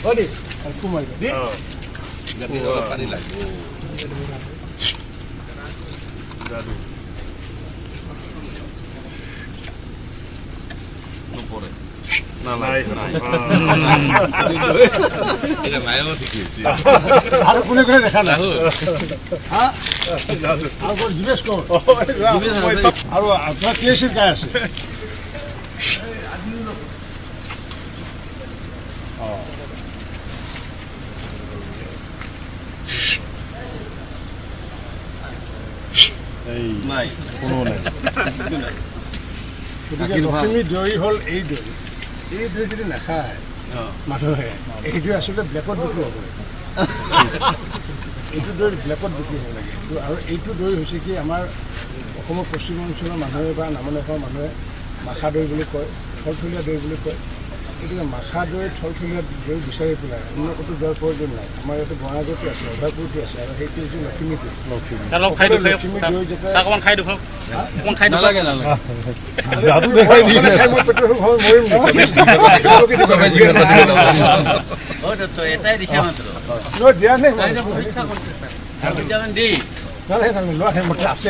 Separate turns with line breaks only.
Odi, aku mau ini.
Jadi kalau pani lagi. Jadu. Lupa deh. Naik. Ini naik lo dikit sih.
Aku punya dekhan. Hah? Aku jimes ko. Aku apa kiasi kaya sih?
নাই কোনো নাই
লক্ষ্মী দৈ হ'ল এই দৈ যদি নাখায় মানুহে এই দৈ আচলতে ব্লেকত বিক্ৰী হ'ব এইটো দৈ ব্লেকত বিক্ৰী হ'ব লাগে আৰু এইটো দৈ হৈছে কি আমাৰ অসমৰ পশ্চিম অঞ্চলৰ মানুহে বা নামনিৰ মানুহে মাখা দৈ বুলি কয় থলথলীয়া দৈ বুলি কয় গতিকে মাখা দৈ থলথলীয়া দৈ বিচাৰি পেলাই অন্য ক'তো যোৱাৰ প্ৰয়োজন নাই আমাৰ ইয়াতে বঙাইগাঁৱতো আছে অভয়পুৰতো আছে আৰু সেইটো হৈছে লক্ষ্মী দৈ লক্ষ্মী দৈ যেতিয়া
অকণমান খাই দেখুৱাওক অকণমান খাই
নালাগে নালাগে
যাদু দেখাই দিয়ে মই পেটৰ ঘৰ মৰিম
এটাই দিছে মাত্ৰ
দিয়া নাই
পৰীক্ষা কৰিছে লোৱা
আছে